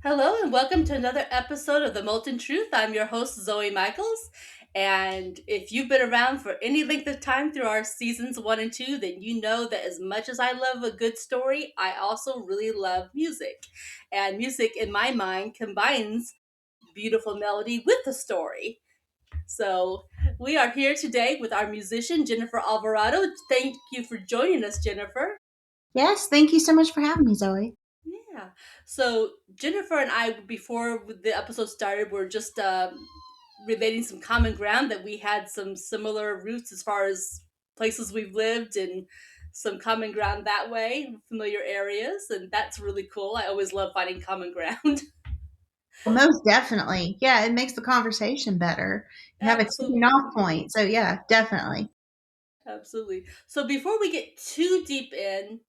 Hello and welcome to another episode of The Molten Truth. I'm your host, Zoey Michaels. And if you've been around for any length of time through our seasons one and two, then you know that as much as I love a good story, I also really love music. And music, in my mind, combines beautiful melody with the story. So we are here today with our musician, Jennifer Alvarado. Thank you for joining us, Jennifer. Yes, thank you so much for having me, Zoe. Yeah. So Jennifer and I, before the episode started, were just relating some common ground that we had some similar roots as far as places we've lived and some common ground that way, familiar areas, and that's really cool. I always love finding common ground. Most definitely. Yeah, it makes the conversation better. You have a tipping off Absolutely. point. So, yeah, definitely. Absolutely. So before we get too deep in,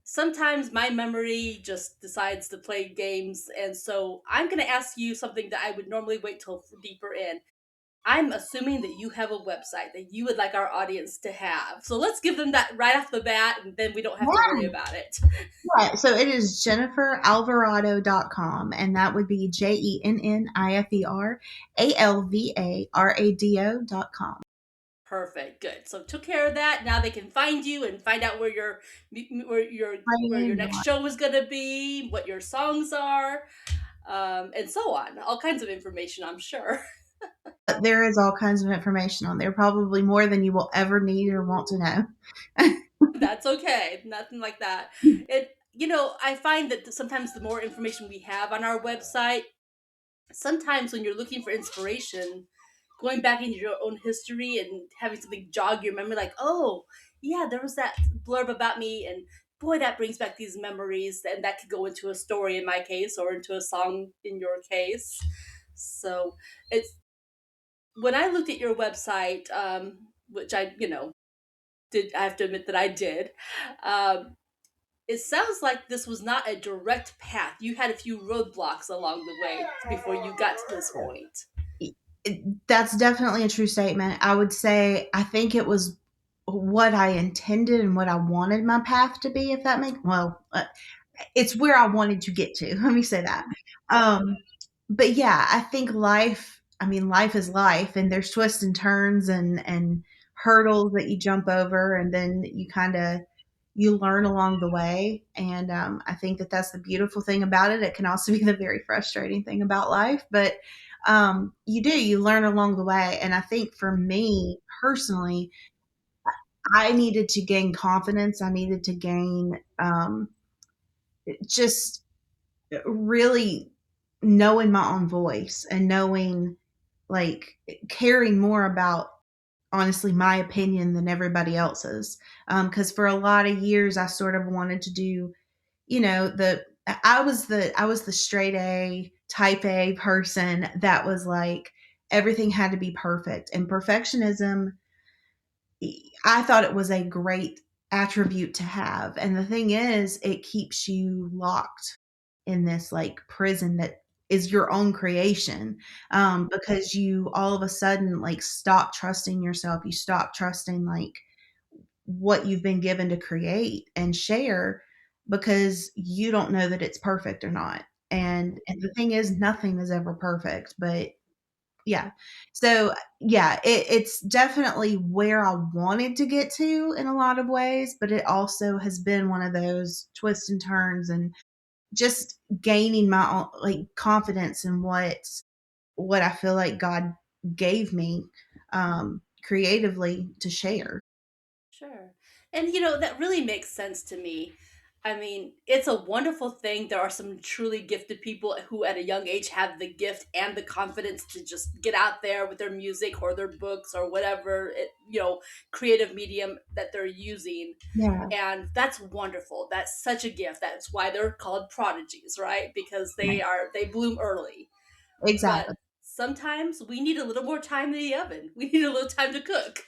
sometimes my memory just decides to play games, and so I'm going to ask you something that I would normally wait till deeper in. I'm assuming that you have a website that you would like our audience to have. So let's give them that right off the bat, and then we don't have to worry Yeah. about it. Yeah. So it is jenniferalvarado.com, and that would be JenniferAlvarado.com. Perfect, good. So took care of that. Now they can find you and find out where your next show is going to be, what your songs are, and so on. All kinds of information, I'm sure. There is all kinds of information on there, probably more than you will ever need or want to know. That's okay. Nothing like that. I find that sometimes the more information we have on our website, sometimes when you're looking for inspiration, going back into your own history and having something jog your memory, like, oh, yeah, there was that blurb about me, and boy, that brings back these memories, and that could go into a story in my case or into a song in your case. So it's when I looked at your website, which I have to admit that I did. Um, it sounds like this was not a direct path. You had a few roadblocks along the way before you got to this point. That's definitely a true statement. I would say I think it was what I intended and what I wanted my path to be, if that makes it's where I wanted to get to. Let me say that. Um, but yeah, I think life is life, and there's twists and turns and hurdles that you jump over, and then you learn along the way. And I think that that's the beautiful thing about it. It can also be the very frustrating thing about life, but you learn along the way. And I think for me personally, I needed to gain confidence. I needed to gain just really knowing my own voice and knowing, like, caring more about, honestly, my opinion than everybody else's. Because for a lot of years I sort of wanted to do, the I was the straight A, type A person that was like everything had to be perfect. And perfectionism, I thought it was a great attribute to have. And the thing is, it keeps you locked in this, like, prison that is your own creation, because you all of a sudden, like, stop trusting yourself. You stop trusting, like, what you've been given to create and share, because you don't know that it's perfect or not. And the thing is, nothing is ever perfect, but yeah. So, yeah, it's definitely where I wanted to get to in a lot of ways, but it also has been one of those twists and turns, and just gaining my own, like, confidence in what I feel like God gave me, creatively to share. Sure. And that really makes sense to me. I mean, it's a wonderful thing. There are some truly gifted people who at a young age have the gift and the confidence to just get out there with their music or their books or whatever creative medium that they're using. Yeah, And that's wonderful. That's such a gift. That's why they're called prodigies, right? Because they bloom early. But exactly. sometimes we need a little more time in the oven. We need a little time to cook.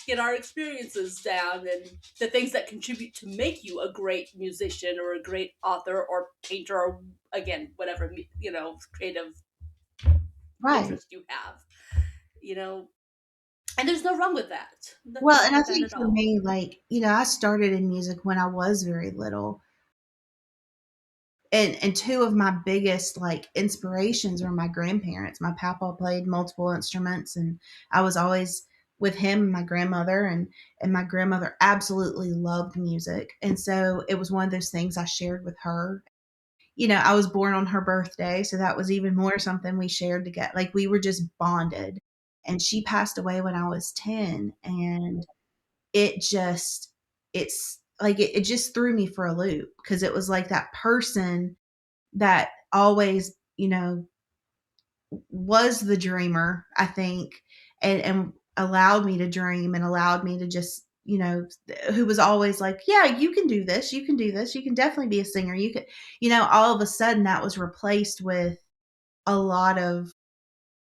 Get our experiences down and the things that contribute to make you a great musician or a great author or painter or, again, whatever creative Right. interest you have. You know, and there's no wrong with that. Nothing Well, wrong and I with that think at for all. me, like, I started in music when I was very little. and two of my biggest like inspirations were my grandparents. My papa played multiple instruments, and I was always with him and my grandmother, and my grandmother absolutely loved music. And so it was one of those things I shared with her. I was born on her birthday, so that was even more something we shared together. Like we were just bonded. And she passed away when I was 10, and it just it's like it just threw me for a loop, because it was like that person that always, was the dreamer, I think, and allowed me to dream and allowed me to just, who was always like, yeah, you can do this, you can do this, you can definitely be a singer, you could, all of a sudden that was replaced with a lot of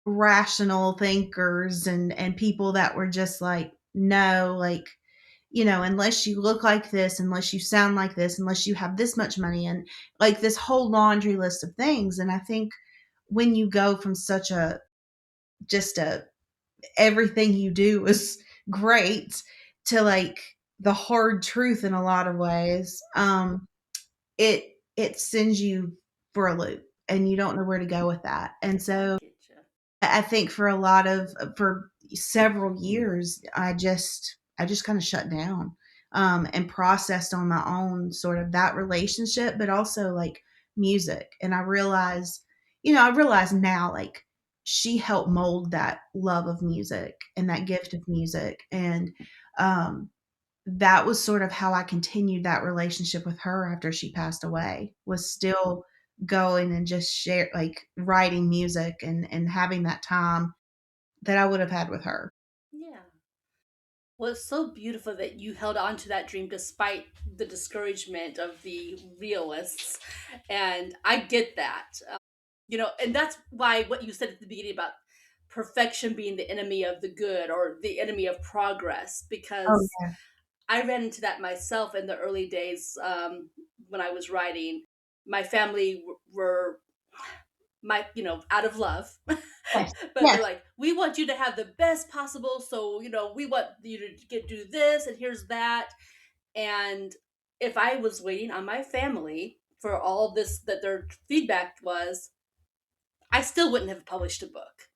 rational thinkers and people that were just like, no, like, unless you look like this, unless you sound like this, unless you have this much money, and like this whole laundry list of things. And I think when you go from such a just a everything you do is great to like the hard truth in a lot of ways, it sends you for a loop, and you don't know where to go with that. And I so get you. I think for several years, I just kind of shut down, and processed on my own sort of that relationship, but also like music. And I realize now, like, she helped mold that love of music and that gift of music. And um, that was sort of how I continued that relationship with her after she passed away, was still going and just share like writing music and having that time that I would have had with her. Yeah. Well, it's so beautiful that you held on to that dream despite the discouragement of the realists. And I get that. And that's why what you said at the beginning about perfection being the enemy of the good or the enemy of progress, Oh, because yeah. I ran into that myself in the early days, when I was writing. My family were out of love, Yes. but they're Yes. like, we want you to have the best possible, so we want you to do this and here's that. And if I was waiting on my family for all this, that their feedback was, I still wouldn't have published a book.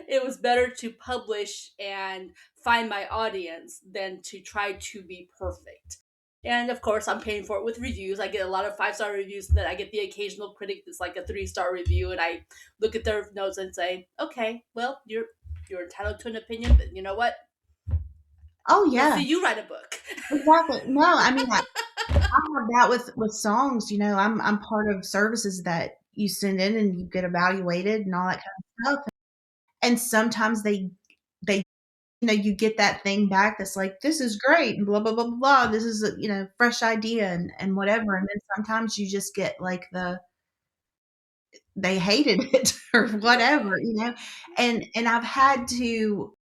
It was better to publish and find my audience than to try to be perfect. And of course, I'm paying for it with reviews. I get a lot of 5-star reviews. That I get the occasional critic that's like a 3-star review, and I look at their notes and say, "Okay, well, you're entitled to an opinion, but you know what? Oh, Let's yeah. see you write a book." Exactly. No, I mean, I have that with songs. I'm part of services that you send in and you get evaluated and all that kind of stuff. And sometimes they you get that thing back that's like, this is great and blah blah blah blah blah. This is a fresh idea and whatever. And then sometimes you just get like they hated it or whatever, and I've had to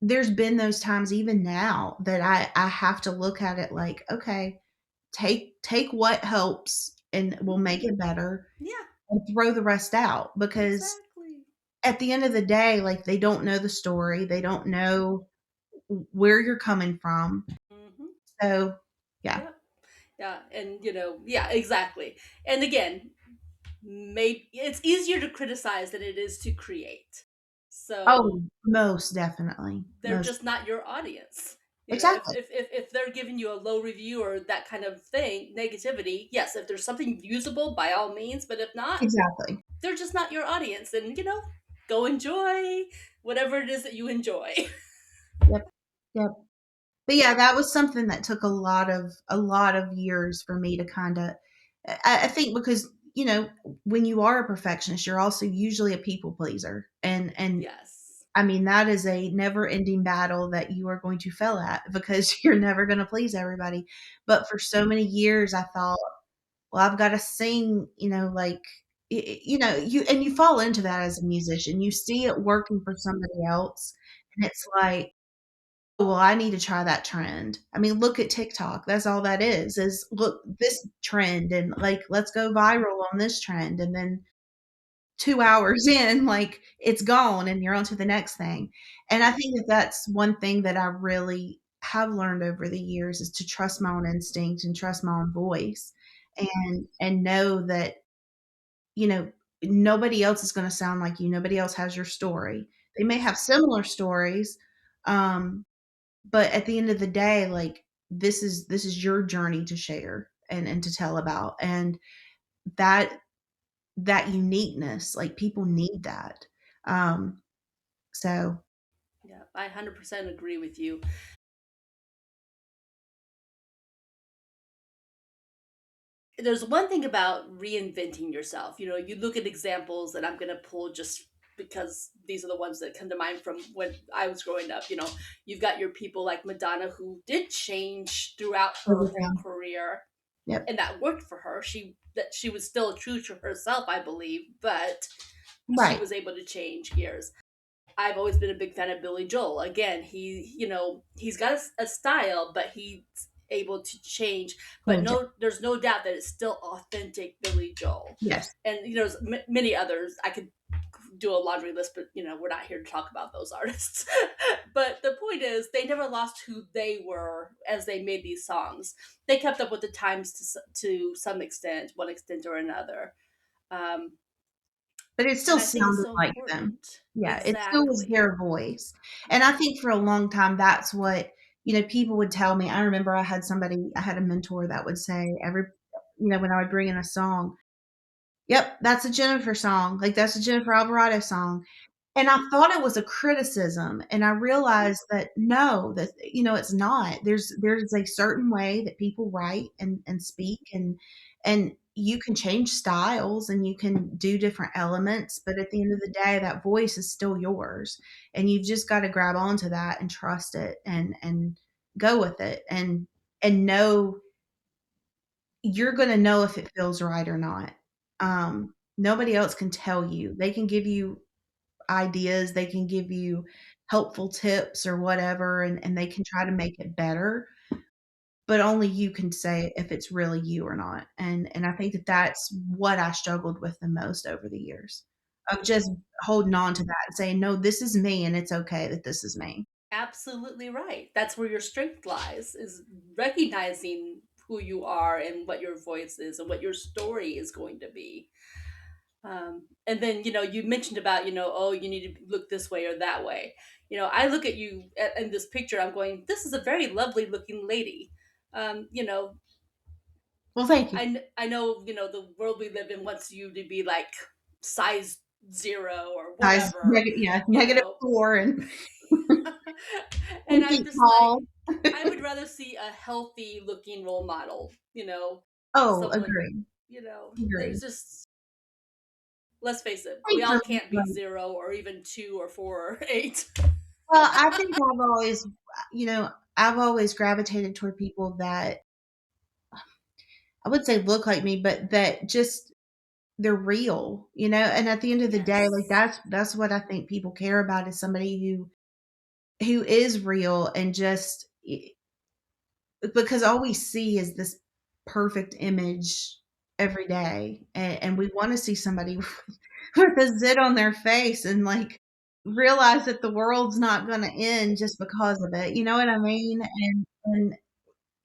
there's been those times even now that I have to look at it like, okay, take what helps and will make it better, Yeah, and throw the rest out, because exactly. at the end of the day, like, they don't know the story, they don't know where you're coming from. Hmm. So, yeah. Yep. Yeah, and yeah, exactly. And again, maybe it's easier to criticize than it is to create. So Oh, most definitely. they're Most just not your audience. If exactly. they're giving you a low review or that kind of thing, negativity, yes, if there's something usable, by all means. But if not, Exactly. they're just not your audience, and go enjoy whatever it is that you enjoy. Yep. Yep. But yeah, that was something that took a lot of years for me to kinda I think, because, when you are a perfectionist, you're also usually a people pleaser, and Yes. I mean, that is a never-ending battle that you are going to fail at, because you're never gonna please everybody. But for so many years, I thought, "Well, I've gotta sing," like, you fall into that as a musician. You see it working for somebody else, and it's like, well, I need to try that trend. I mean, look at TikTok. That's all that is look this trend, and like, let's go viral on this trend. And then 2 hours in, like, it's gone and you're on to the next thing. And I think that that's one thing that I really have learned over the years, is to trust my own instinct and trust my own voice. and know that, you know, nobody else is going to sound like you. Nobody else has your story. They may have similar stories, um, but at the end of the day, like, this is your journey to share and to tell about, and that that uniqueness, like, people need that. Um, so Yeah, I 100% agree with you. There's one thing about reinventing yourself. You look at examples that I'm going to pull just because these are the ones that come to mind from when I was growing up. You've got your people like Madonna who did change throughout her over whole time. career, Yep. and that worked for her. She was still true to herself, I believe, but she Right. was able to change gears. I've always been a big fan of Billy Joel. Again, he's got a style, but he's able to change. But Change it. no, there's no doubt that it's still authentic Billy Joel. Yes. And there's many others. I could do a laundry list, but we're not here to talk about those artists. But the point is, they never lost who they were as they made these songs. They kept up with the times to some extent, one extent or another. Um, But it and still I think it's sounded so like them. important. Yeah, it still was Exactly. their voice. And I think for a long time, that's what, people would tell me. I remember I had a mentor that would say when I would bring in a song, "Yep, that's a Jennifer song. Like, that's a Jennifer Alvarado song." And I thought it was a criticism, and I realized that no, that, it's not. There's a certain way that people write and speak, and you can change styles and you can do different elements, but at the end of the day, that voice is still yours, and you've just gotta grab onto that and trust it and go with it, and know you're gonna know if it feels right or not. Nobody else can tell you. They can give you ideas, they can give you helpful tips or whatever, and they can try to make it better, but only you can say if it's really you or not, and I think that that's what I struggled with the most over the years, of just holding on to that and saying, "No, this is me, and it's okay that this is me." Absolutely right. That's where your strength lies, is recognizing who you are and what your voice is and what your story is going to be. And then, you mentioned about, oh, you need to look this way or that way. I look at you in this picture, I'm going, this is a very lovely looking lady. Um, you know, Well, thank you. I know, the world we live in wants you to be like size zero or Guys, whatever, yeah, you know. -4 and And 10 I'm feet just like, tall. I would rather see a healthy looking role model, Oh, someone, agree, there's agree. just, let's face it, I we think all for me, can't be like, zero or even two or four or eight. well, I think I've always gravitated toward people that I would say look like me, but that just they're real, and at the end of the day, like, Yes. that's what I think people care about, is somebody who is real, and just because all we see is this perfect image every day, and we wanna see somebody with a zit on their face and, like, realize that the world's not gonna end just because of it, you know what I mean? And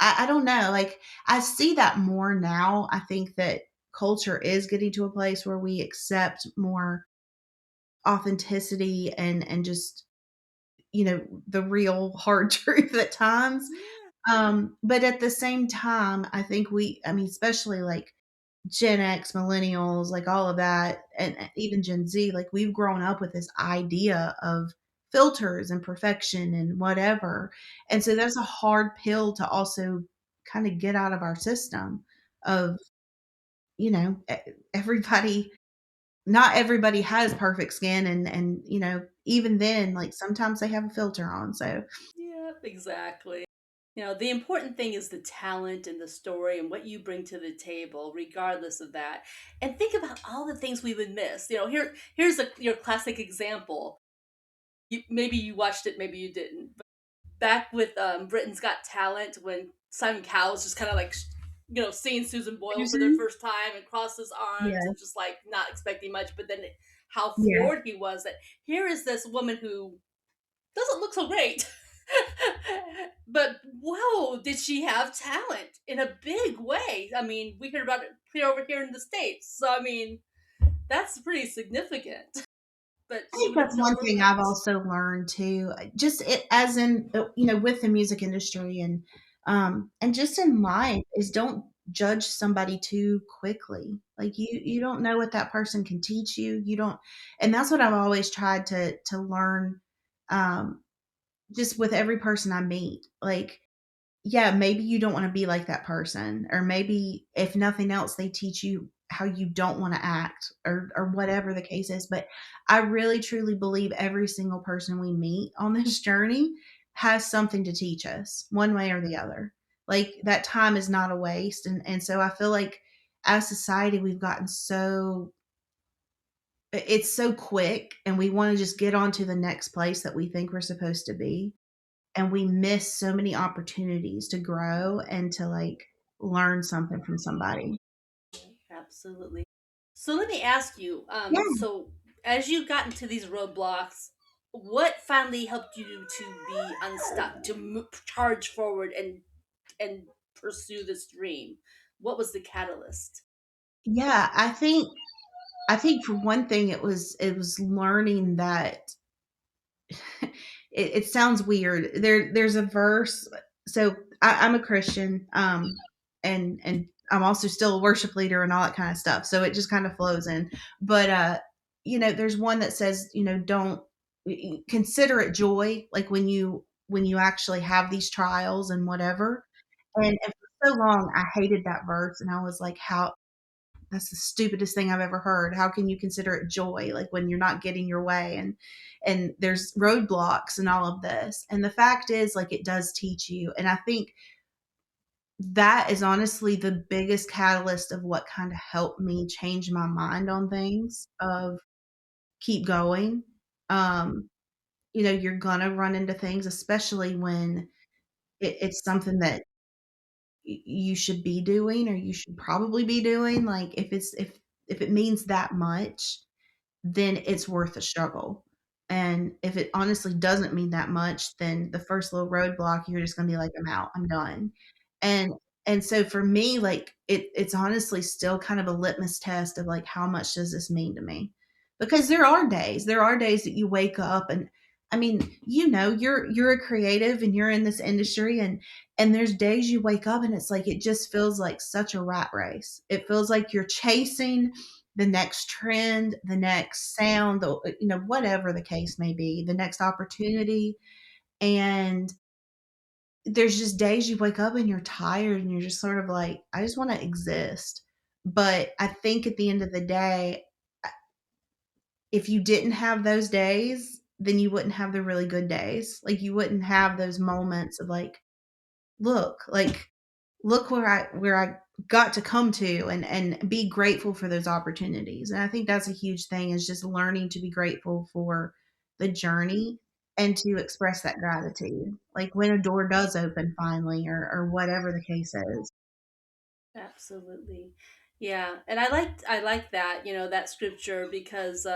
I don't know, like, I see that more now. I think that culture is getting to a place where we accept more authenticity and just, the real hard truth at times. Yeah. But at the same time, I mean, especially like Gen X, millennials, like all of that, and even Gen Z, like, we've grown up with this idea of filters and perfection and whatever. And so that's a hard pill to also kind of get out of our system of, everybody, not everybody has perfect skin, and even then, like, sometimes they have a filter on. So Yep, exactly. The important thing is the talent and the story and what you bring to the table, regardless of that. And think about all the things we would miss. Here's your classic example. Maybe you watched it, maybe you didn't. But back with Britain's Got Talent, when Simon Cowell's just kind of like, seeing Susan Boyle for their Susan? first time and crossed his arms Yeah. and just like not expecting much, but then how Yeah. floored he was that here is this woman who doesn't look so great. But whoa, did she have talent in a big way? I mean, we heard about it clear over here in the States. So, I mean, that's pretty significant. But I she think would have that's one thing I've overlooked. also learned too, just it as in with the music industry and just in life is don't judge somebody too quickly. Like you don't know what that person can teach you. You don't, and that's what I've always tried to learn, um, just with every person I meet. Like yeah, maybe you don't want to be like that person, or maybe if nothing else, they teach you how you don't want to act, or whatever the case is. But I really truly believe every single person we meet on this journey has something to teach us, one way or the other. Like that time is not a waste, and so I feel like as society we've gotten so it's so quick, and we want to just get on to the next place that we think we're supposed to be, and we miss so many opportunities to grow and to like learn something from somebody. Absolutely. So let me ask you. Yeah, So as you got into these roadblocks, what finally helped you to be unstuck, to charge forward and pursue this dream? What was the catalyst? yeah. I think for one thing, it was learning that it sounds weird. There's a verse. So I'm a Christian, and I'm also still a worship leader and all that kind of stuff. So it just kind of flows in. But there's one that says, don't consider it joy, like when you actually have these trials and whatever. And for so long, I hated that verse, and I was like, how that's the stupidest thing I've ever heard. How can you consider it joy, like when you're not getting your way, and there's roadblocks and all of this. And the fact is, like, it does teach you. And I think that is honestly the biggest catalyst of what kind of helped me change my mind on things of keep going. Um, you're gonna run into things, especially when it's something that you should be doing, or you should probably be doing. Like if it means that much, then it's worth the struggle. And if it honestly doesn't mean that much, then the first little roadblock, you're just gonna be like, I'm out, I'm done. And and so for me, like it's honestly still kind of a litmus test of like how much does this mean to me? Because there are days that you wake up and I mean, you're a creative and you're in this industry, and there's days you wake up and it's like it just feels like such a rat race. It feels like you're chasing the next trend, the next sound, whatever the case may be, the next opportunity. And there's just days you wake up and you're tired and you're just sort of like, I just want to exist. But I think at the end of the day, if you didn't have those days, then you wouldn't have the really good days. Like you wouldn't have those moments of like, like look where I got to come to, and be grateful for those opportunities. And I think that's a huge thing, is just learning to be grateful for the journey and to express that gratitude. Like when a door does open finally, or whatever the case is. Absolutely. Yeah, and I like that, that scripture because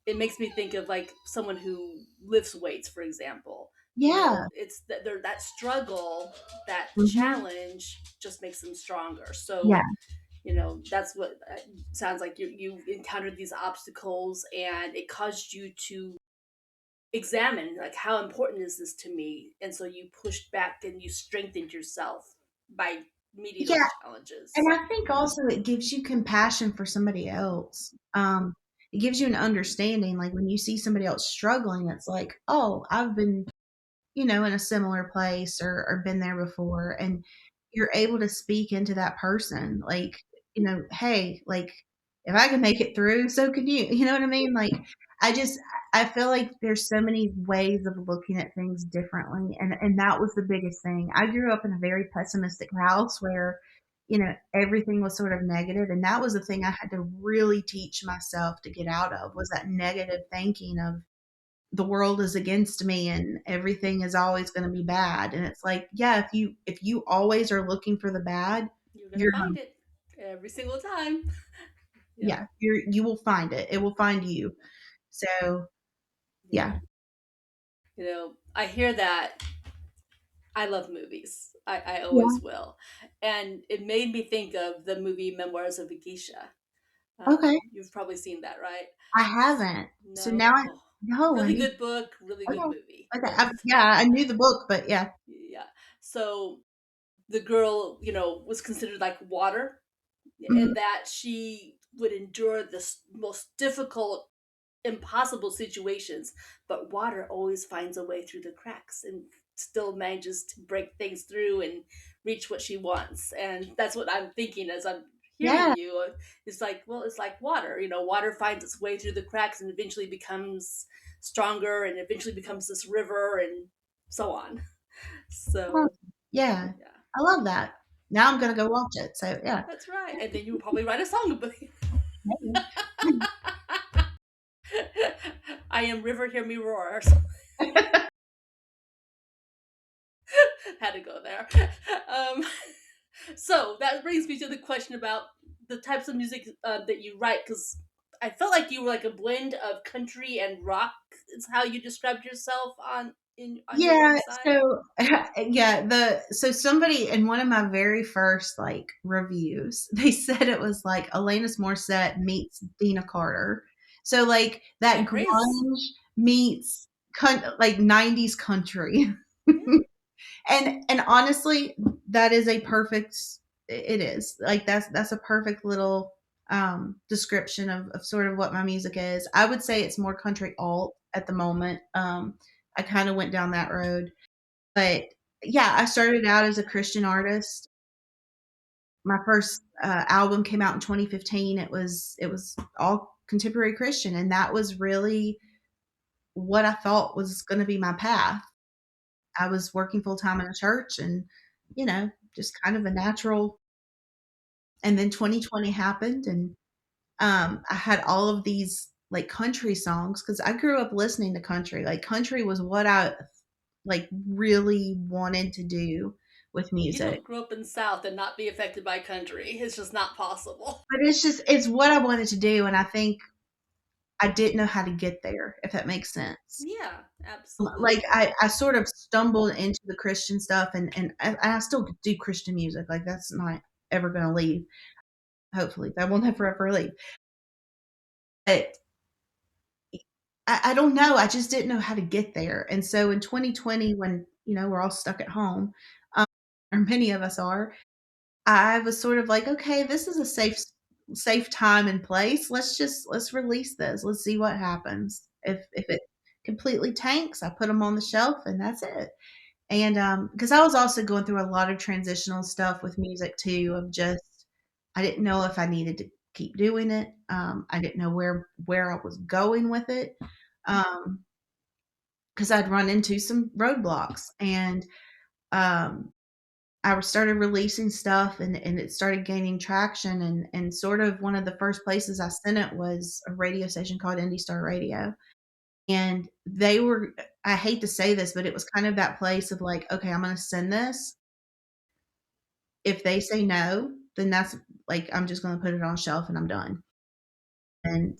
it makes me think of like someone who lifts weights, for example. Yeah. It's that struggle, that Mhm. challenge just makes them stronger. Yeah. So, that's what sounds like you encountered these obstacles and it caused you to examine like how important is this to me, and so you pushed back and you strengthened yourself by meeting Yeah, those and challenges. I think also it gives you compassion for somebody else. It gives you an understanding, like, when you see somebody else struggling, it's like, "Oh, I've been in a similar place, or been there before," and you're able to speak into that person, like, "Hey, like, if I can make it through, so can you." You know what I mean? Like, I just I feel like there's so many ways of looking at things differently, and that was the biggest thing. I grew up in a very pessimistic house where, everything was sort of negative, and that was the thing I had to really teach myself to get out of, was that negative thinking of the world is against me and everything is always going to be bad. And it's like, yeah, if you always are looking for the bad, You're gonna you're find it every single time. yeah, Yeah. you will find it. It will find you. So, yeah. Yeah. I hear that. I love movies. I Yeah. always will. And it made me think of the movie Memoirs of a Geisha. Okay. You've probably seen that, right? I haven't. So No? now I Oh, no, I really need good book, really good okay. movie, Okay. both. Yeah, I knew the book, but yeah. Yeah. So the girl, was considered like water, Mhm. and that she would endure the most difficult, impossible situations, but water always finds a way through the cracks and still manages to break things through and reach what she wants. And that's what I'm thinking as I'm hearing Yeah. you. It's like, well, it's like water. Water finds its way through the cracks and eventually becomes stronger and eventually becomes this river and so on. Oh, So, yeah. yeah, I love that. Now I'm gonna go watch it. So yeah. that's right. And then you will probably write a song about it. Maybe. I am river, hear me roar. Had to go there. Um, so that brings me to the question about the types of music that you write, because I felt like you were like a blend of country and rock. Is how you described yourself on your Yeah, website. so yeah, the so somebody in one of my very first like reviews, they said it was like Alanis Morissette meets Dina Carter. So like High that praise. grunge meets like 90s country. Yeah, And honestly, that is a perfect it is. Like that's a perfect little description of sort of what my music is. I would say it's more country alt at the moment. I kind of went down that road. But yeah, I started out as a Christian artist. My first album came out in 2015. It was all contemporary Christian, and that was really what I thought was going to be my path. I was working full time in a church, and just kind of a natural. And then 2020 happened, and I had all of these like country songs because I grew up listening to country. Like country was what I like really wanted to do with you music. don't grow up in the South and not be affected by country. It's just not possible. But it's what I wanted to do, and I think I didn't know how to get there, if that makes sense. Yeah, Like absolutely. I sort of stumbled into the Christian stuff, and I still do Christian music. Like that's not ever going to leave. Hopefully, that will never ever leave. But I don't know. I just didn't know how to get there. And so in 2020, when we're all stuck at home, or many of us are, I was sort of like, okay, this is a safe time and place. Let's release this. Let's see what happens. If it completely tanks, I put them on the shelf and that's it. And because I was also going through a lot of transitional stuff with music too, of just I didn't know if I needed to keep doing it. I didn't know where I was going with it. Um, because I'd run into some roadblocks and um I started releasing stuff and it started gaining traction and sort of one of the first places I sent it was a radio station called Indie Star Radio. And they were I hate to say this, but it was kind of that place of like, okay, I'm gonna send this. If they say no, then that's like I'm just gonna put it on a shelf and I'm done. And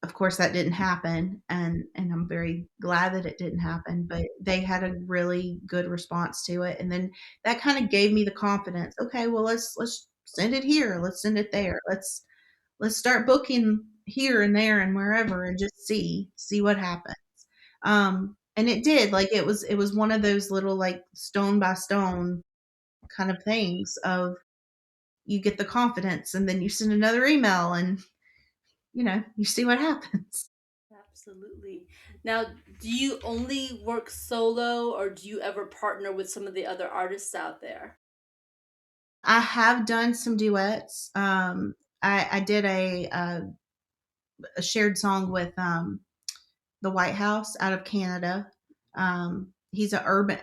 of course that didn't happen and I'm very glad that it didn't happen, but they had a really good response to it. And then that kind of gave me the confidence. Okay, well let's send it here, let's send it there. Let's start booking here and there and wherever and just see what happens. And it did. Like it was one of those little like stone by stone kind of things of you get the confidence and then you send another email and you see what happens. Absolutely. Now, do you only work solo or do you ever partner with some of the other artists out there? I have done some duets. I did a shared song with the White House out of Canada. He's a urban.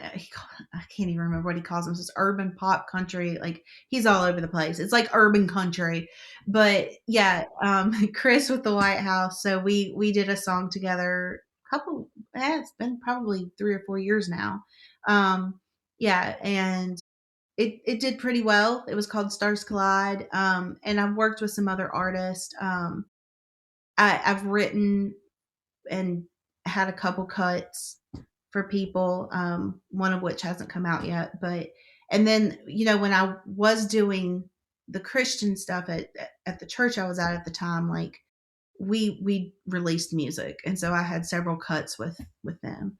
I can't even remember what he calls him. It's urban pop country. Like he's all over the place. It's like urban country, but yeah, Chris with the White House. So we did a song together. Couple. It's been probably 3 or 4 years now. Yeah, and it did pretty well. It was called Stars Collide. And I've worked with some other artists. I've written and had a couple cuts. for people, one of which hasn't come out yet. But and then when I was doing the Christian stuff at the church I was at the time, like we released music, and so I had several cuts with them.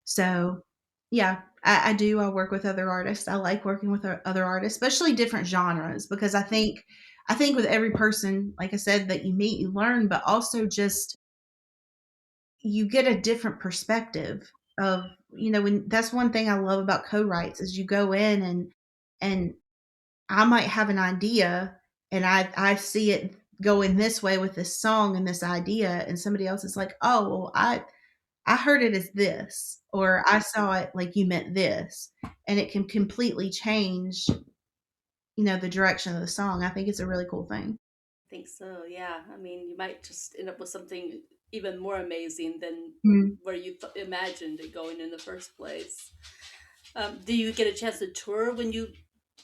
So yeah, I do. I work with other artists. I like working with other artists, especially different genres, because I think with every person, like I said, that you meet, you learn, but also just you get a different perspective of when that's one thing I love about co-writes is you go in and I might have an idea and I see it going this way with this song and this idea, and somebody else is like, oh well, I heard it as this, or I saw it like you meant this, and it can completely change the direction of the song. I think it's a really cool thing. I think so. Yeah. I mean, you might just end up with something even more amazing than Mm. where you imagined it going in the first place. Do you get a chance to tour when you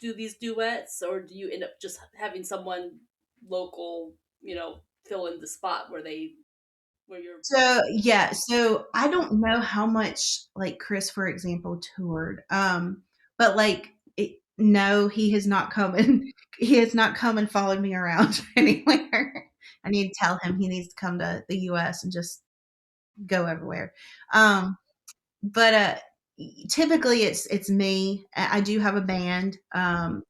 do these duets, or do you end up just having someone local, fill in the spot where you're? So yeah, so I don't know how much like Chris, for example, toured. But like no, he has not come and he has not come and followed me around anywhere. I need to tell him he needs to come to the US and just go everywhere. Um, but typically it's me. I do have a band, and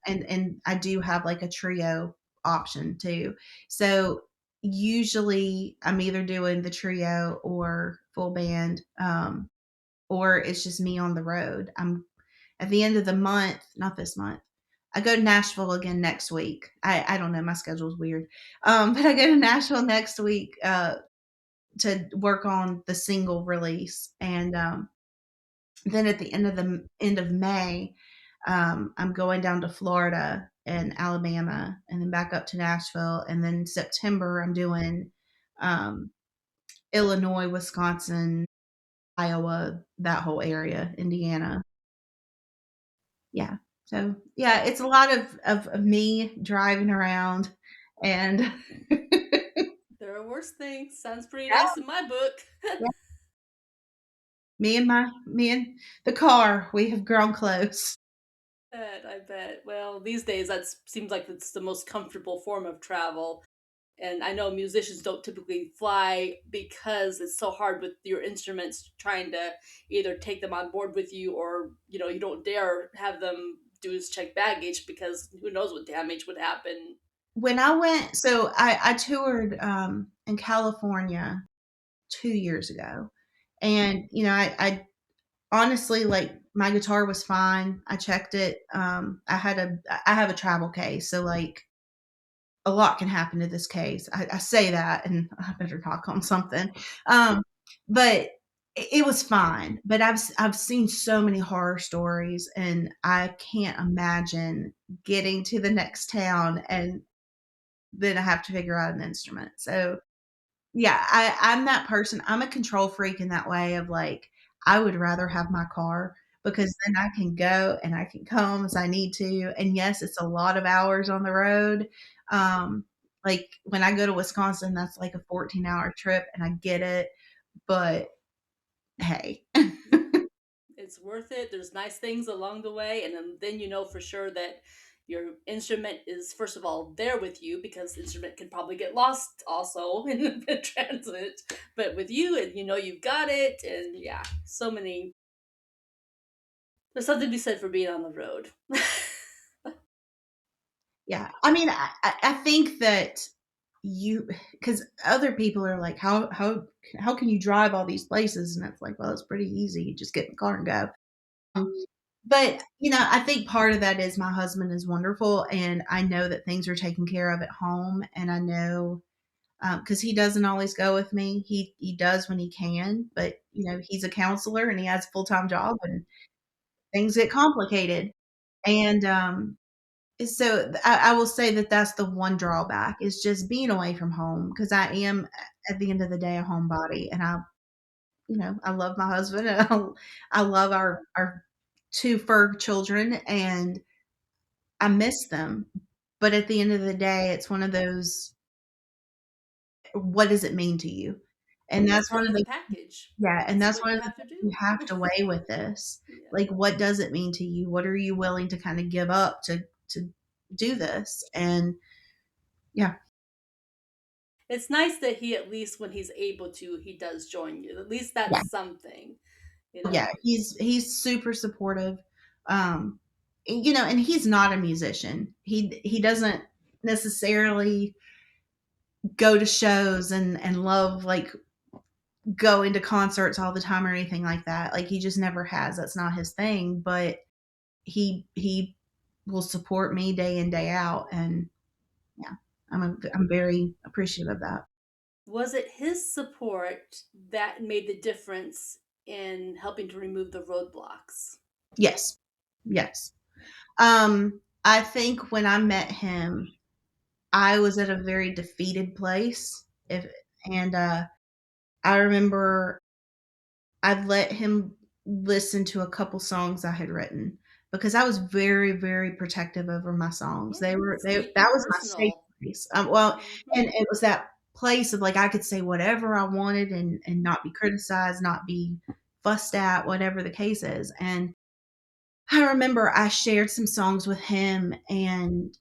I do have like a trio option too. So usually I'm either doing the trio or full band, or it's just me on the road. I'm at the end of the month, not this month. I go to Nashville again next week. I don't know, my schedule's weird. But I go to Nashville next week to work on the single release, and then at the end of May, I'm going down to Florida and Alabama, and then back up to Nashville, and then September I'm doing um, Illinois, Wisconsin, Iowa, that whole area, Indiana. Yeah. So yeah, it's a lot of me driving around, and There are worse things. Sounds pretty yeah, nice in my book. yeah, me and the car, we have grown close. I bet. Well, these days that seems like it's the most comfortable form of travel. And I know musicians don't typically fly because it's so hard with your instruments trying to either take them on board with you, or you don't dare have them do is check baggage because who knows what damage would happen. When I went, so I toured in California 2 years ago, and I honestly, like, my guitar was fine. I checked it. I have a travel case, so like a lot can happen to this case. I say that, and I better talk on something. Um, but it was fine. But I've seen so many horror stories, and I can't imagine getting to the next town and then I have to figure out an instrument. So yeah, I'm that person. I'm a control freak in that way of like, I would rather have my car because then I can go and I can come as I need to. And yes, it's a lot of hours on the road. Like when I go to Wisconsin, that's like a 14-hour trip and I get it. But hey, It's worth it. There's nice things along the way, and then you know for sure that your instrument is first of all there with you, because the instrument can probably get lost also in the transit. But with you, and you've got it, and yeah, so many. There's something to be said for being on the road. yeah. I mean, I think that you because other people are like, how can you drive all these places? And it's like, well, it's pretty easy. You just get in the car and go. But, I think part of that is my husband is wonderful, and I know that things are taken care of at home, and I know, because he doesn't always go with me. He does when he can, but, he's a counselor and he has a full-time job, and things get complicated. And, so I will say that that's the one drawback is just being away from home, because I am, at the end of the day, a homebody, and I love my husband, and I love our 2 fur children, and I miss them. But at the end of the day, it's one of those, what does it mean to you? And It's that's one part of of the the package. yeah, and It's that's what one you of the have to things you do. have to weigh with this. Yeah. Like, what does it mean to you? What are you willing to kind of give up to do this? And yeah, It's nice that he, at least when he's able to, he does join you. At least yeah, that's something, you yeah. know. He's super supportive. You know, and he's not a musician. He doesn't necessarily go to shows and love like going to concerts all the time or anything like that. Like he just never has. That's not his thing. But he will support me day in day out, and yeah, I'm very appreciative of that. Was it his support that made the difference in helping to remove the roadblocks? Yes, yes. I think when I met him, I was at a very defeated place. If and I remember I'd let him listen to a couple songs I had written because I was very, very protective over my songs. Yeah, it's They deeply that was my safe personal. place. Well, Hmm. and it was that place of like I could say whatever I wanted and not be criticized, not be fussed at, whatever the case is. And I remember I shared some songs with him, and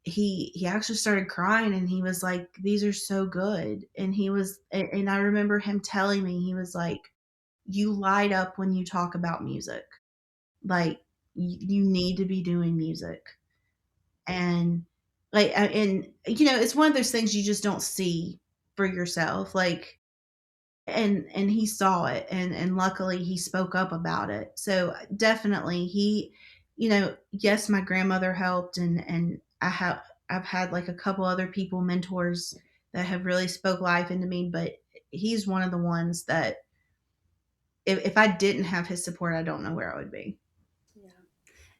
he actually started crying, and he was like, "These are so good." And and I remember him telling me, he was like, "You light up when you talk about music. Like you need to be doing music." And and you know, it's one of those things you just don't see for yourself. Like and he saw it, and luckily he spoke up about it. So definitely he, you know, yes, my grandmother helped, and I've had like a couple other people, mentors that have really spoke life into me, but he's one of the ones that if I didn't have his support, I don't know where I would be. Yeah.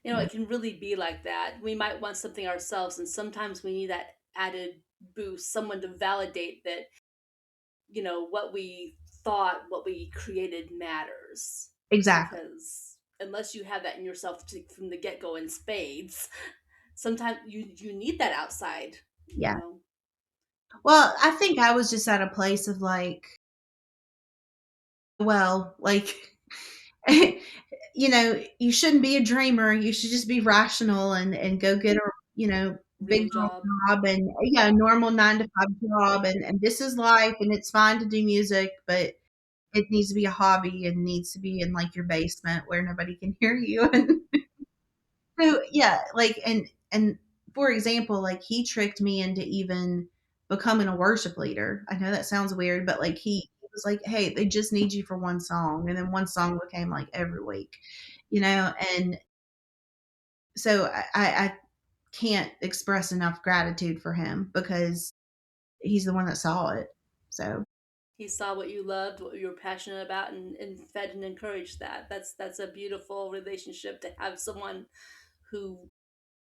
You know, Yeah, it can really be like that. We might want something ourselves, and sometimes we need that added boost, someone to validate that, what we thought, what we created matters. exactly. Because unless you have that in yourself from the get go in spades, sometimes you need that outside, you Yeah. know. Well, I think I was just at a place of like, well, like you know, you shouldn't be a dreamer. You should just be rational and go get a, you know, big Real girl job. job and yeah, a normal 9 to 5 job, and this is life, and it's fine to do music, but it needs to be a hobby and needs to be in like your basement where nobody can hear you. And so yeah, like and for example, like he tricked me into even becoming a worship leader. I know that sounds weird, but like he was like, "Hey, they just need you for one song," and then one song became like every week, you know. And so I can't express enough gratitude for him because he's the one that saw it. So He saw what you loved, what you were passionate about, and fed and encouraged that. That's a beautiful relationship to have someone who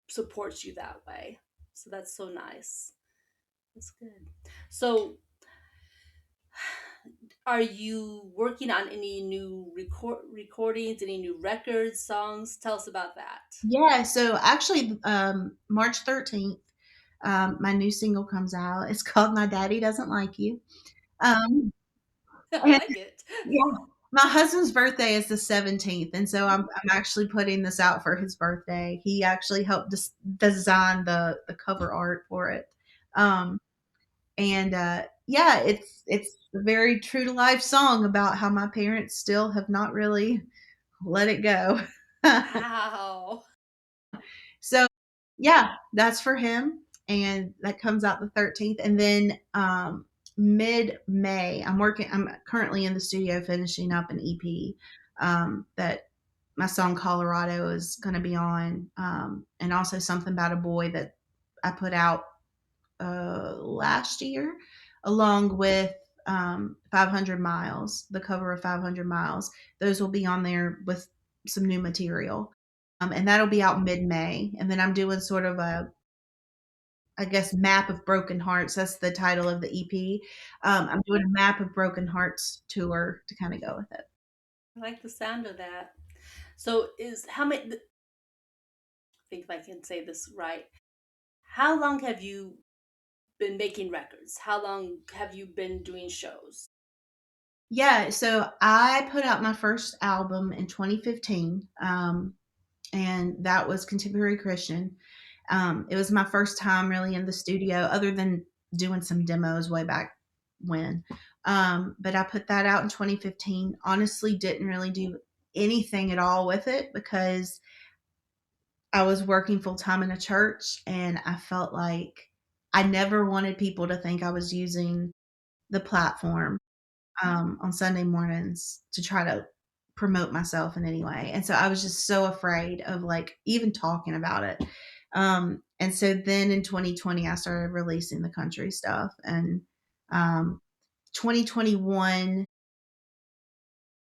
supports you that way. So that's so nice. That's good. So, are you working on any new recordings, any new records, songs? Tell us about that. yeah, so actually, March 13th, my new single comes out. It's called "My Daddy Doesn't Like You." Um, I and like it. yeah, my husband's birthday is the 17th, and so I'm actually putting this out for his birthday. He actually helped design the cover art for it. Um, and yeah, it's a very true to life song about how my parents still have not really let it go. Wow. So yeah, that's for him, and that comes out the 13th. And then mid May, I'm currently in the studio finishing up an EP that my song Colorado is going to be on, and also something about a boy that I put out last year, along with 500 miles, the cover of 500 miles. Those will be on there with some new material. And that'll be out mid May. And then I'm doing sort of a, I guess, map of broken hearts. That's the title of the EP. I'm doing a map of broken hearts tour to kind of go with it. I like the sound of that. So, is how many? I think if I can say this right. How long have you been making records? How long have you been doing shows? Yeah, so I put out my first album in 2015, and that was Contemporary Christian. It was my first time really in the studio, other than doing some demos way back when. But I put that out in 2015. Honestly, didn't really do anything at all with it because I was working full time in a church, and I felt like I never wanted people to think I was using the platform on Sunday mornings to try to promote myself in any way. And so I was just so afraid of like even talking about it. And so then in 2020, I started releasing the country stuff. And um, 2021,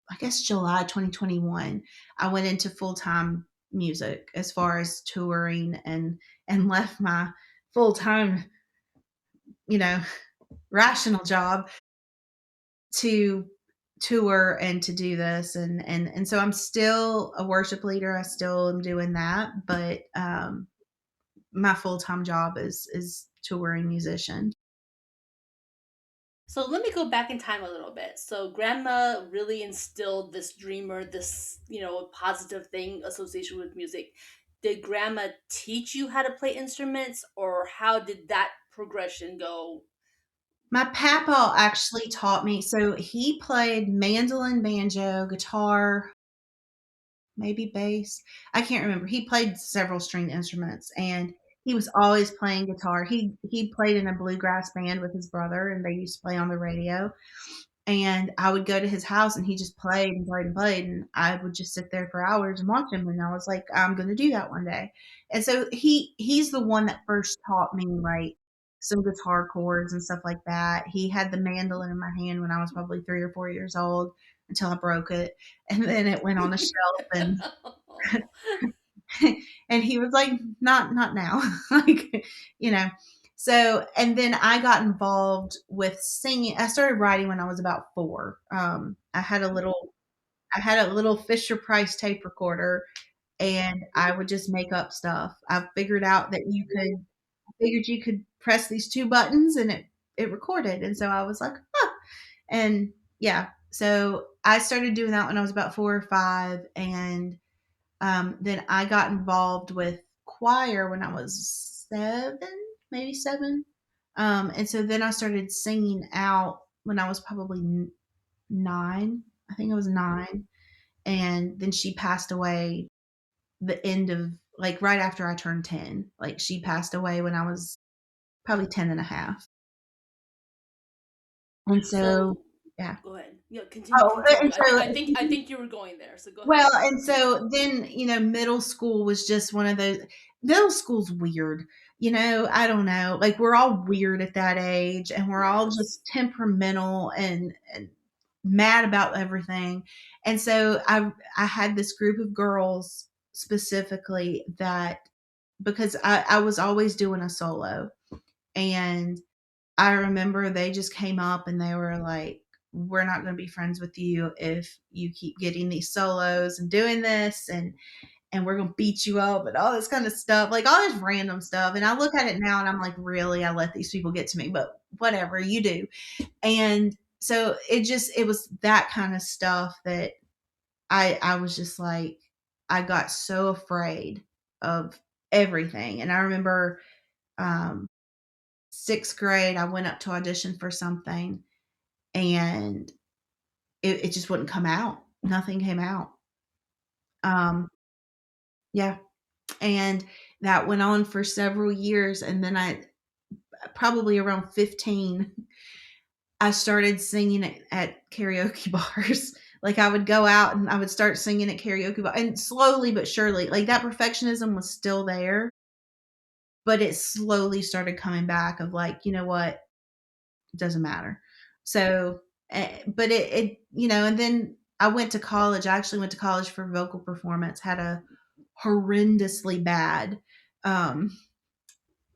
I guess July 2021, I went into full time music as far as touring and left my full time, you know, rational job to tour and to do this and so I'm still a worship leader. I still am doing that, but my full-time job is touring musician. So let me go back in time a little bit. So grandma really instilled this dreamer, this, positive thing association with music. Did grandma teach you how to play instruments, or how did that progression go? My papa actually taught me. So he played mandolin, banjo, guitar, maybe bass. I can't remember. He played several stringed instruments, and he was always playing guitar. He played in a bluegrass band with his brother, and they used to play on the radio. And I would go to his house, and he just played and played and played, and I would just sit there for hours and watch him. And I was like, I'm going to do that one day. And so he's the one that first taught me like some guitar chords and stuff like that. He had the mandolin in my hand when I was probably 3 or 4 years old until I broke it, and then it went on a shelf. And and he was like, not now. Like, you know. So and then I got involved with singing. I started writing when I was about 4. I had a little Fisher Price tape recorder, and I would just make up stuff. I figured out that you could press these 2 buttons, and it recorded. And so I was like, huh. And yeah, so I started doing that when I was about 4 or 5, and then I got involved with choir when I was 7, maybe 7. And so then I started singing out when I was probably 9. I think I was 9. And then she passed away the end of, like, right after I turned 10. Like, she passed away when I was probably 10 and a half. And so, So yeah. go ahead. Yeah, continue, Oh, continue. and so I think you were going there. So go ahead. well, and so then, middle school was just one of those. Middle school's weird. I don't know. Like, we're all weird at that age, and we're all Yes. just temperamental and mad about everything. And so I had this group of girls specifically that, because I was always doing a solo, and I remember they just came up and they were like, "We're not going to be friends with you if you keep getting these solos and doing this, and we're going to beat you up and all this kind of stuff, like all this random stuff." And I look at it now and I'm like, "Really? I let these people get to me?" But whatever, you do. And so it was that kind of stuff that I was just like, I got so afraid of everything. And I remember um 6th grade, I went up to audition for something, and it just wouldn't come out. Nothing came out. Um, yeah, and that went on for several years, and then I probably around 15, I started singing at karaoke bars. Like, I would go out and I would start singing at karaoke bar, and slowly but surely, like, that perfectionism was still there, but it slowly started coming back of like, "You know what? It doesn't matter." So, but and then I went to college. I actually went to college for vocal performance, had a horrendously bad um,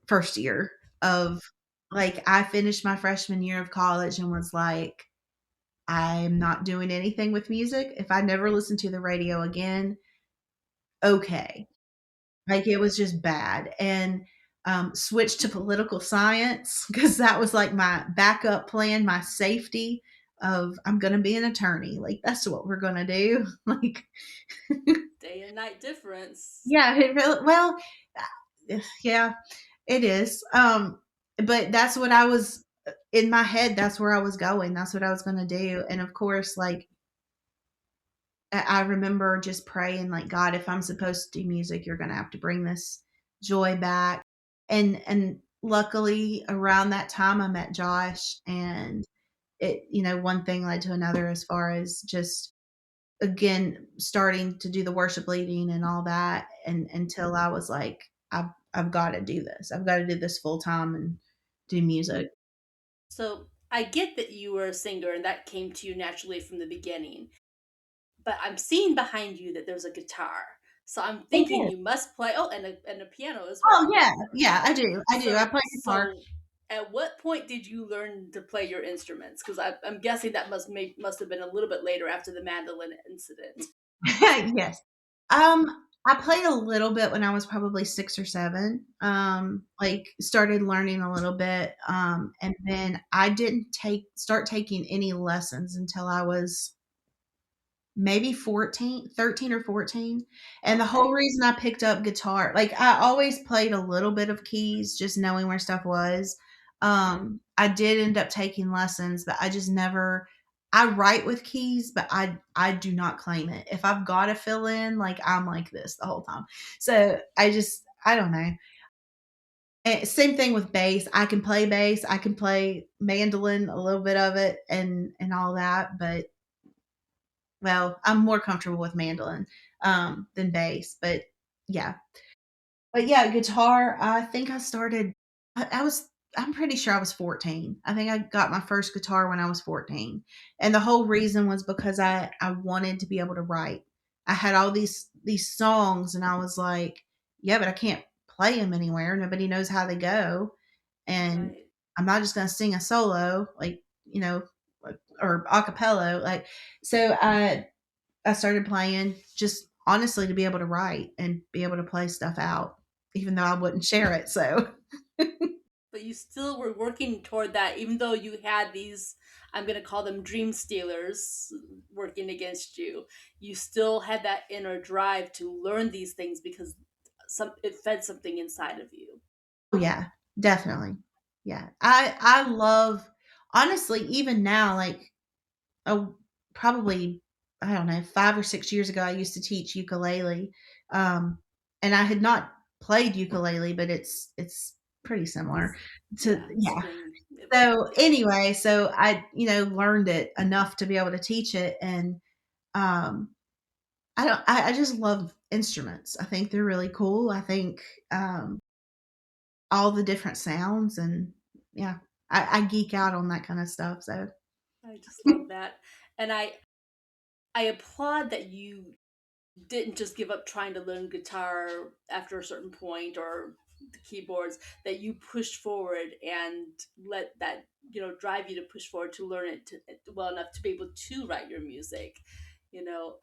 first year of, like, I finished my freshman year of college and was like, I'm not doing anything with music. If I never listen to the radio again, okay. Like, it was just bad. And switched to political science because that was like my backup plan, my safety of I'm going to be an attorney. Like that's what we're going to do. Like, Day and night difference. yeah, it really, well, yeah, it is. But that's what I was in my head. That's where I was going. That's what I was going to do. And of course, like I remember just praying, like, God, if I'm supposed to do music, you're going to have to bring this joy back. And luckily, around that time, I met Josh, and it, one thing led to another as far as just again starting to do the worship leading and all that, and until I was like, I've got to do this. I've got to do this full time and do music. So I get that you were a singer and that came to you naturally from the beginning, but I'm seeing behind you that there's a guitar. So I'm It thinking did. you must play. Oh, and a piano as Oh well. yeah, yeah, I do. I do. I So play guitar. so at what point did you learn to play your instruments? Because I'm guessing that must have been a little bit later after the mandolin incident. Yes. I played a little bit when I was probably 6 or 7. Like, started learning a little bit, and then I didn't take start taking any lessons until I was maybe 14, 13 or 14. And the whole Okay, reason I picked up guitar, like I always played a little bit of keys, just knowing where stuff was. I did end up taking lessons, but I just never I write with keys, but I do not claim it. If I've got to fill in, like I'm like this the whole time. So I don't know. Same thing with bass. I can play bass. I can play mandolin, a little bit of it, and all that. But well, I'm more comfortable with mandolin, than bass, but yeah. But yeah, guitar, I think I started I was I'm pretty sure I was 14. I think I got my first guitar when I was 14, and the whole reason was because I wanted to be able to write. I had all these songs, and I was like, "Yeah, but I can't play them anywhere. Nobody knows how they go, and right. I'm not just gonna sing a solo, like, or a cappella." Like, so I started playing just honestly to be able to write and be able to play stuff out, even though I wouldn't share it. So, But you still were working toward that, even though you had these, I'm going to call them dream stealers working against you. You still had that inner drive to learn these things because it fed something inside of you. yeah, definitely. Yeah. I love honestly, even now, like, oh, probably, I don't know, 5 or 6 years ago, I used to teach ukulele, um, and I had not played ukulele, but it's pretty similar It's, to yeah, yeah. string. So, Yeah. anyway, so I, learned it enough to be able to teach it, and, um, I don't I just love instruments. I think they're really cool. I think, all the different sounds, and yeah, I geek out on that kinda stuff, so I just love that. And I applaud that you didn't just give up trying to learn guitar after a certain point or the keyboards, that you pushed forward and let that drive you to push forward to learn it well enough to be able to write your music.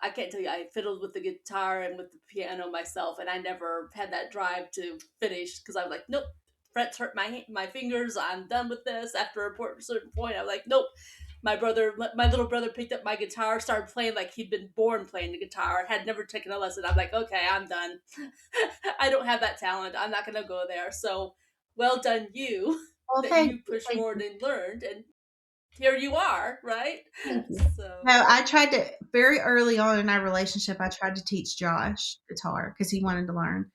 I can't tell you, I fiddled with the guitar and with the piano myself, and I never had that drive to finish because I was like, nope, frets hurt my fingers, I'm done with this. After a certain point I was like, nope. My little brother picked up my guitar, started playing like he'd been born playing the guitar, had never taken a lesson. I'm like, okay, I'm done. I don't have that talent. I'm not going to go there. So well done, you, well, that you pushed thank forward you, and learned. And here you are, right? thank you. So, No, I tried to very early on in our relationship, I tried to teach Josh guitar because he wanted to learn,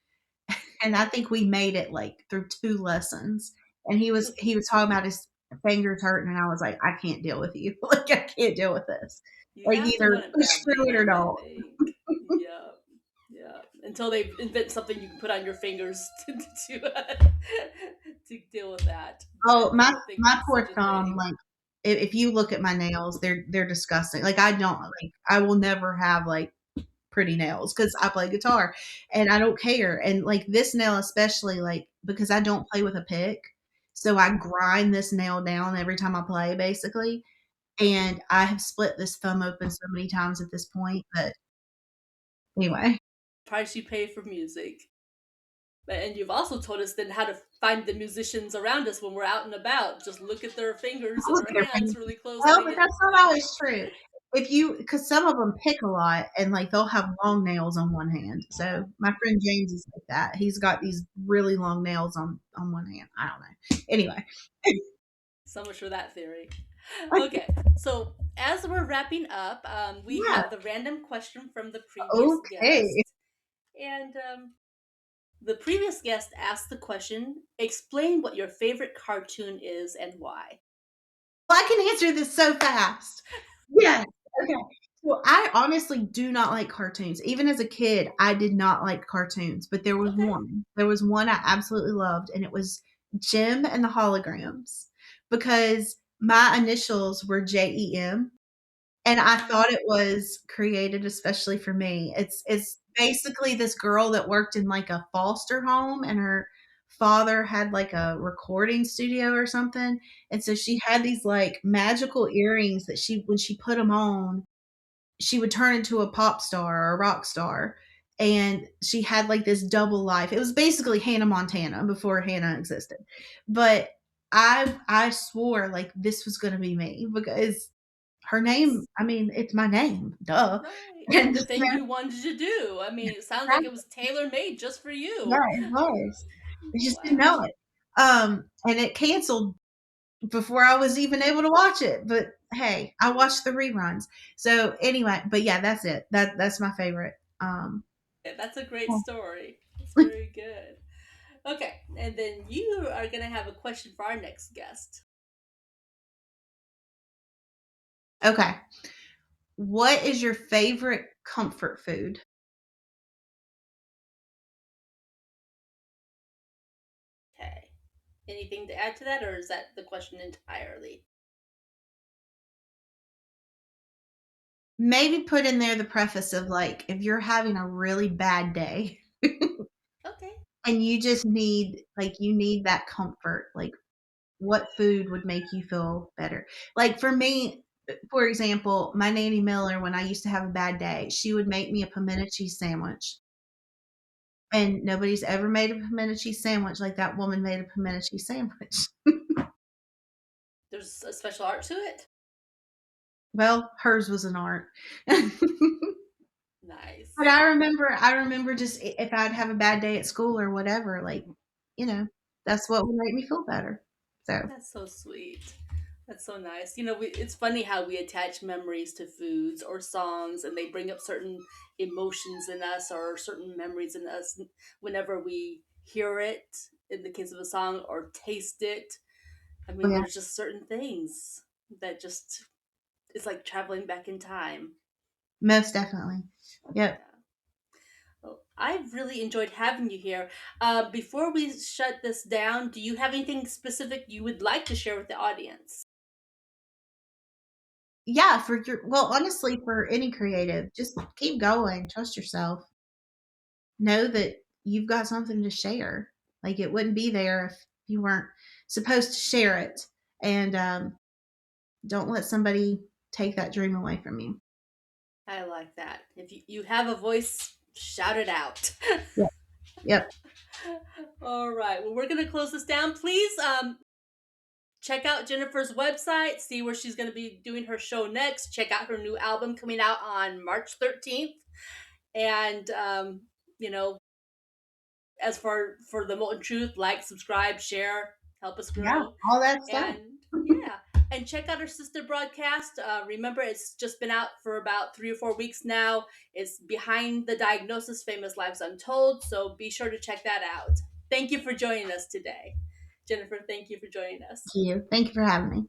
and I think we made it, like, through 2 lessons, and he was talking about his fingers hurting, and I was like, "I can't deal with you, like, I can't deal with this. you Like, have to either want it push badly through it or enough, I don't." think. Yeah. Yeah. Until they invent something you can put on your fingers to deal with that. Oh, But I don't think my it's poor such a thumb, thing. like, if you look at my nails, they're disgusting. Like, I don't like, I will never have, like, pretty nails because I play guitar, and I don't care, and, like, this nail especially, like, because I don't play with a pick, so I grind this nail down every time I play, basically, and I have split this thumb open so many times at this point, but anyway. Price you pay for music. And you've also told us then how to find the musicians around us when we're out and about. Just look at their fingers and Look their at their hands fingers. really Well, closely but and that's not always true. If you, because some of them pick a lot and like they'll have long nails on one hand. So my friend James is like that. He's got these really long nails on one hand. I don't know. Anyway, so much for that theory. Okay, so as we're wrapping up, we yeah. have the random question from the previous Okay. guest. And the previous guest asked the question, explain what your favorite cartoon is and why. Well, I can answer this so fast. Yes. Okay. Well, I honestly do not like cartoons. Even as a kid, I did not like cartoons, but there was Okay. one. There was one I absolutely loved, and it was Jim and the Holograms because my initials were JEM, and I thought it was created especially for me. It's basically this girl that worked in like a foster home, and her father had like a recording studio or something, and so she had these like magical earrings that she when she put them on, she would turn into a pop star or a rock star. And she had like this double life. It was basically Hannah Montana before Hannah existed. But I swore like this was gonna be me because her name, That's I mean, it's my name, duh. right. And And the thing so you wanted to do. I mean, it sounds like it was tailor made just for yeah, you. it was. I just didn't Wow. know it. And it canceled before I was even able to watch it. But hey, I watched the reruns. So anyway, but yeah, that's it. That's my favorite. Yeah, that's a great story. It's very good. Okay, and then you are going to have a question for our next guest. Okay. What is your favorite comfort food? Okay. Anything to add to that, or is that the question entirely? Maybe put in there the preface of like if you're having a really bad day Okay. and you just need like you need that comfort, like what food would make you feel better? Like for me, for example, my Nanny Miller, when I used to have a bad day, she would make me a pimento cheese sandwich. And nobody's ever made a pimento cheese sandwich like that woman made a pimento cheese sandwich. There's a special art to it. Well, hers was an art. But Nice. I remember just if I'd have a bad day at school or whatever, like, you know, that's what would make me feel better. So, That's so sweet. That's so nice. It's funny how we attach memories to foods or songs, and they bring up certain emotions in us or certain memories in us whenever we hear it, in the case of a song, or taste it. I mean, yeah, there's just certain things that just, it's like traveling back in time. most definitely. Yep. Yeah. Well, I've really enjoyed having you here. Before we shut this down, do you have anything specific you would like to share with the audience? Yeah, well, honestly, for any creative, just keep going. Trust yourself. Know that you've got something to share. Like it wouldn't be there if you weren't supposed to share it. And don't let somebody take that dream away from you. I like that. If you have a voice, shout it out. Yep. Yep. All right. Well, we're going to close this down. Please check out Jennifer's website, see where she's going to be doing her show next. Check out her new album coming out on March 13th. And, you know, as for the Molten Truth, like, subscribe, share, help us Yeah. grow. All that stuff. And yeah, and check out our sister broadcast. Remember, it's just been out for about 3 or 4 weeks now. It's Behind the Diagnosis: Famous Lives Untold. So be sure to check that out. Thank you for joining us today, Jennifer. Thank you for joining us. Thank you. Thank you for having me.